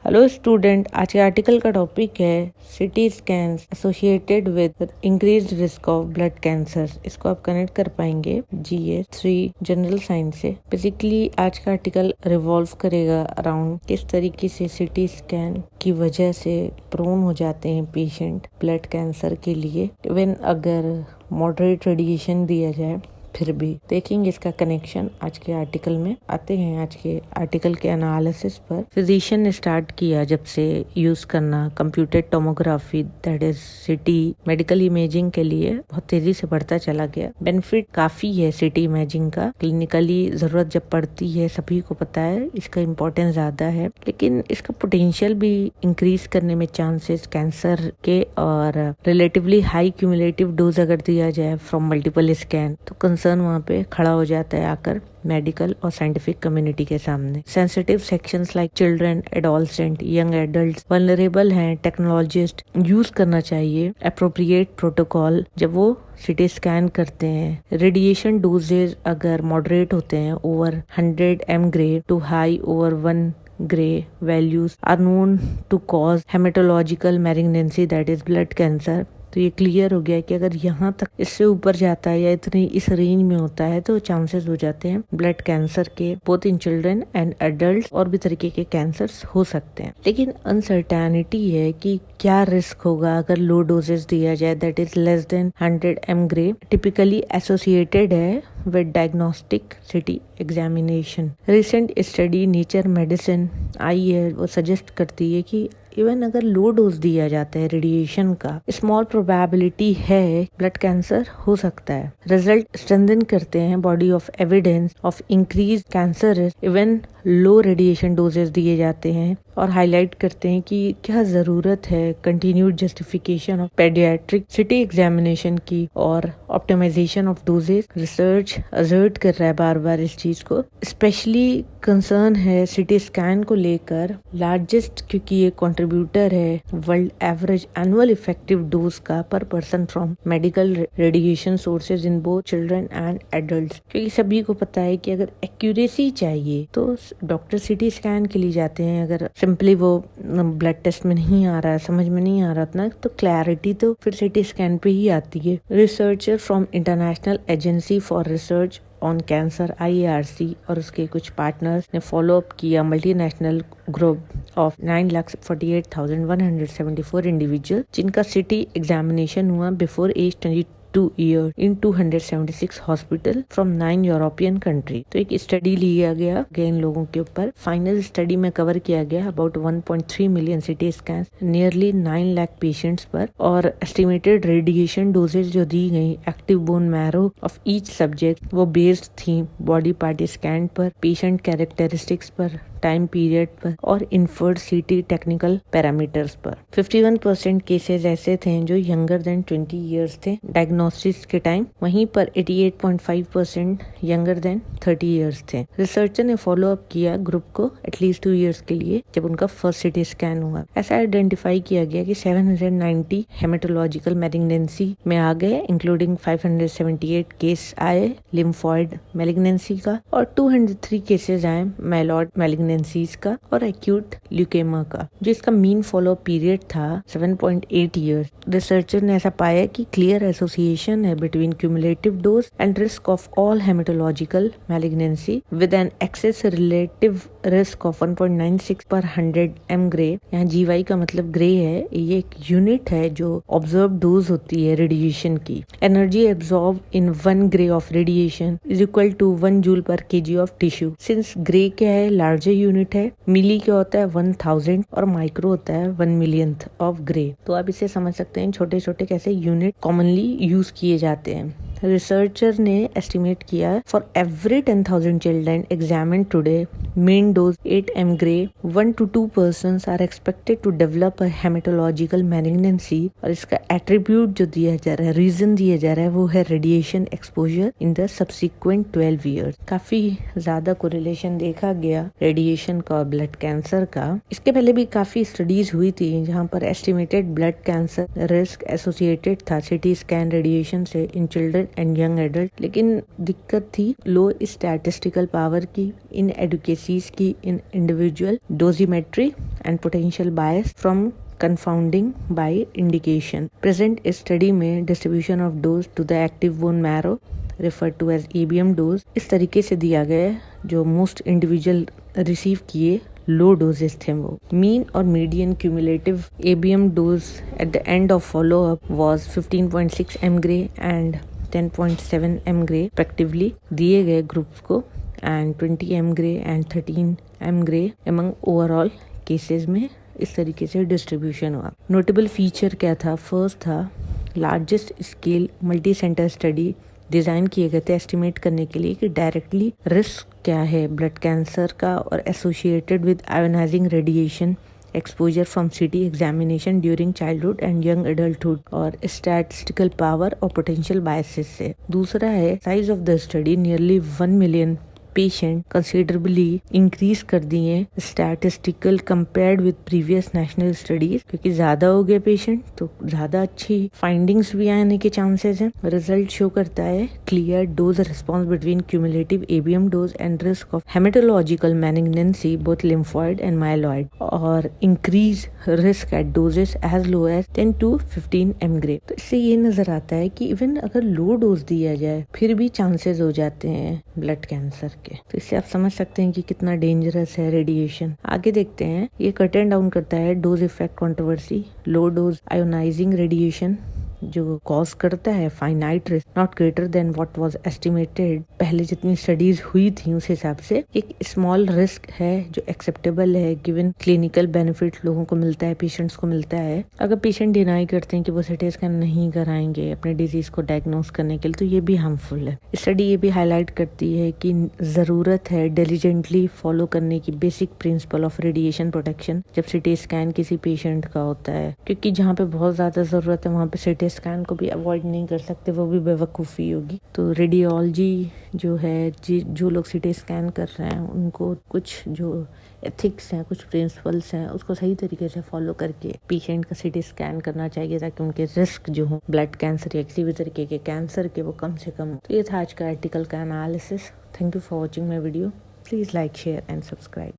Hello student, आज के article का टॉपिक है city scans associated with increased risk of blood cancer. इसको आप कनेक्ट कर पाएंगे जीएस 3 जनरल साइंस से। बेसिकली आज का आर्टिकल रिवॉल्व करेगा अराउंड किस तरीके से सिटी स्कैन की वजह से प्रोन हो जाते हैं पेशेंट ब्लड कैंसर के लिए। इवन अगर मॉडरेट रेडिएशन दिया जाए फिर भी देखेंगे इसका कनेक्शन आज के आर्टिकल में। आते हैं आज के आर्टिकल के एनालिसिस पर। फिजिशियन ने स्टार्ट किया जब से यूज करना computed tomography, that is city medical imaging के लिए बहुत तेजी से बढ़ता चला गया। बेनिफिट काफी है सिटी इमेजिंग का, क्लिनिकली जरूरत जब पड़ती है सभी को पता है इसका इम्पोर्टेंस ज्यादा है, लेकिन इसका पोटेंशियल भी इंक्रीज करने में चांसेस कैंसर के, और रिलेटिवली हाई क्यूमुलेटिव डोज अगर दिया जाए फ्रॉम मल्टीपल स्कैन तो कंसर्न वहाँ पे खड़ा हो जाता है आकर मेडिकल और साइंटिफिक कम्युनिटी के सामने। Sensitive sections like children, adolescent, young adult vulnerable हैं। टेक्नोलॉजिस्ट यूज करना चाहिए एप्रोप्रिएट प्रोटोकॉल जब वो सिटी स्कैन करते हैं। रेडिएशन डोजेज अगर मॉडरेट होते हैं over 100 M gray to high over 1 gray values are known to cause hematological malignancy, that is blood cancer। तो ये क्लियर हो गया कि अगर यहाँ तक इससे ऊपर जाता है या इतनी इस रेंज में होता है तो चांसेस हो जाते हैं ब्लड कैंसर के, both in children and adult, और भी तरीके के कैंसर्स हो सकते हैं। लेकिन अनसर्टेनिटी है कि क्या रिस्क होगा अगर लो डोजेस दिया जाए, that is less than 100 M gray. Typically associated है with diagnostic CT examination. Recent study Nature Medicine आई है, वो सजेस्ट करती है कि इवन अगर लो डोज दिया जाता है रेडिएशन का, स्मॉल प्रोबेबिलिटी है ब्लड कैंसर हो सकता है। रिजल्ट स्ट्रेंथन करते हैं body of evidence of increase cancer risk even low radiation doses दिए जाते हैं, और हाईलाइट करते हैं कि क्या जरूरत है continued justification of paediatric CT examination की और optimisation of doses. Research assert कर रहा है बार बार इस चीज को। स्पेशली कंसर्न है सिटी स्कैन को लेकर लार्जेस्ट, क्योंकि ये कंट्रीब्यूटर है world average annual effective dose का per person from medical radiation sources in both children and adults. क्योंकि सभी को पता है कि अगर एक्यूरेसी चाहिए तो डॉक्टर सिटी स्कैन के लिए जाते हैं। अगर सिंपली वो ब्लड टेस्ट में नहीं आ रहा है, समझ में नहीं आ रहा था, तो क्लैरिटी तो फिर सिटी स्कैन पे ही आती है। Researcher from international agency for research on cancer IARC और उसके कुछ पार्टनर्स ने फॉलो अप किया मल्टीनेशनल ग्रुप ऑफ 9,48,174 इंडिविजुअल जिनका सिटी एग्जामिनेशन हुआ before age 22 years in 276 hospital from 9 European country. तो एक स्टडी लिया गया इन लोगों के ऊपर। फाइनल स्टडी में कवर किया गया about 1.3 million CT scan nearly 9 lakh patients पर, और एस्टिमेटेड रेडिएशन डोजेज जो दी गई active bone marrow of each subject वो बेस्ड थी बॉडी पार्ट स्कैन पर, पेशेंट कैरेक्टरिस्टिक्स पर, टाइम पीरियड पर और इन्फर्ड सिटी टेक्निकल पैरामीटर्स पर। 51% केसेस ऐसे थे जो यंगर देन 20 इयर्स थे डायग्नोसिस के टाइम, वहीं पर 88.5% यंगर देन 30 इयर्स थे। रिसर्चर ने फॉलो अप किया ग्रुप को एटलीस्ट 2 इयर्स के लिए जब उनका फर्स्ट सिटी स्कैन हुआ। ऐसा आइडेंटिफाई किया गया कि 790 हेमेटोलॉजिकल मैलिग्नेंसी में आ गए, इंक्लूडिंग 578 केस आए लिम्फॉइड मैलिग्नेंसी का, और 203 केसेस आए माइलॉइड मैलिग्नेंसीज का और एक्यूट ल्यूकेमा का, जिसका मीन फॉलो पीरियड था 7.8 इयर्स। रिसर्चर ने ऐसा पाया कि क्लियर एसोसिएशन है between cumulative dose and risk of all haematological malignancy with an excess relative risk of 1.96 per 100 M grey. यहाँ GY का मतलब ग्रे है, ये एक यूनिट है जो ऑब्जर्व डोज होती है रेडिएशन की। Energy absorb in 1 gray of radiation is equal to 1 joule per kg of tissue. Since gray क्या है लार्जर यूनिट है, मिली क्या होता है 1000 और माइक्रो होता है 1 मिलियंथ ऑफ ग्रे। तो आप इसे समझ सकते हैं छोटे छोटे कैसे यूनिट कॉमनली यूज किए जाते हैं। रिसर्चर ने एस्टिमेट किया for every 10,000 children examined today mean dose 8 M gray 1 to 2 persons are expected to develop a haematological malignancy. और इसका एट्रीब्यूट जो दिया जा रहा है, रीजन दिया जा रहा है, वो है radiation exposure in the subsequent 12 years. काफी ज्यादा कोरिलेशन देखा गया रेडिएशन का और ब्लड कैंसर का। इसके पहले भी काफी स्टडीज हुई थी जहाँ पर estimated blood cancer risk associated था सिटी स्कैन रेडिएशन से in children children and young adult. लेकिन दिक्कत थी लो स्टैटिस्टिकल पावर की, इन एडुकेसीज की, in individual dosimetry and potential bias from confounding by indication। Present study में distribution of dose to the active bone marrow referred to as ABM dose इस तरीके से दिया गया है जो most individual रिसीव किए लो डोजेस थे वो। मीन और median cumulative ABM dose at the end of follow up was 15.6 mgray and 10.7 mgray respectively दिए गए ग्रुप्स को, and 20 mgray and 13 mgray among overall cases में इस तरीके से डिस्ट्रीब्यूशन हुआ। नोटेबल फीचर क्या था? फर्स्ट था largest scale multi centre study design किए गए थे एस्टिमेट करने के लिए कि डायरेक्टली रिस्क क्या है ब्लड कैंसर का और associated with ionising radiation exposure from CT examination during childhood and young adulthood और स्टैटिस्टिकल पावर और पोटेंशियल बायसेस से। दूसरा है size of the study nearly 1 million patient considerably increase कर दिए statistical compared with previous national studies, क्योंकि ज्यादा हो गए पेशेंट तो ज्यादा अच्छी फाइंडिंग्स भी आने के चांसेस हैं। रिजल्ट शो करता है clear dose response between cumulative ABM dose and risk of haematological malignancy both lymphoid and myeloid, और increase risk at doses as low as 10 to 15 mgray। तो इससे ये नजर आता है कि इवन अगर लो डोज दिया जाए फिर भी चांसेस हो जाते हैं ब्लड कैंसर के। तो इससे आप समझ सकते हैं कि कितना डेंजरस है रेडिएशन। आगे देखते हैं, ये कट एंड डाउन करता है dose effect controversy. Low dose ionising radiation जो कॉज करता है finite risk not greater than what was estimated. पहले जितनी स्टडीज हुई थी उस हिसाब से एक स्मॉल रिस्क है जो एक्सेप्टेबल है गिवन क्लिनिकल बेनिफिट लोगों को मिलता है, पेशेंट्स को मिलता है। अगर पेशेंट डिनाई करते हैं कि वो सिटी स्कैन नहीं कराएंगे अपने डिजीज को डायग्नोस करने के लिए, तो ये भी हार्मफुल है। स्टडी ये भी हाईलाइट करती है कि जरूरत है डिलीजेंटली फॉलो करने की basic principle of radiation protection जब सिटी स्कैन किसी पेशेंट का होता है, क्योंकि जहाँ पे बहुत ज्यादा जरूरत है वहाँ पे सिटी स्कैन को भी अवॉइड नहीं कर सकते, वो भी बेवकूफ़ी होगी। तो रेडियोलॉजी जो है, जो लोग सिटी स्कैन कर रहे हैं उनको कुछ जो एथिक्स हैं, कुछ प्रिंसिपल्स हैं, उसको सही तरीके से फॉलो करके पेशेंट का सिटी स्कैन करना चाहिए ताकि उनके रिस्क जो हो ब्लड कैंसर या किसी भी तरीके के कैंसर के वो कम से कम। तो ये था आज का आर्टिकल का analysis. Thank you for watching my video. Please like, share and subscribe.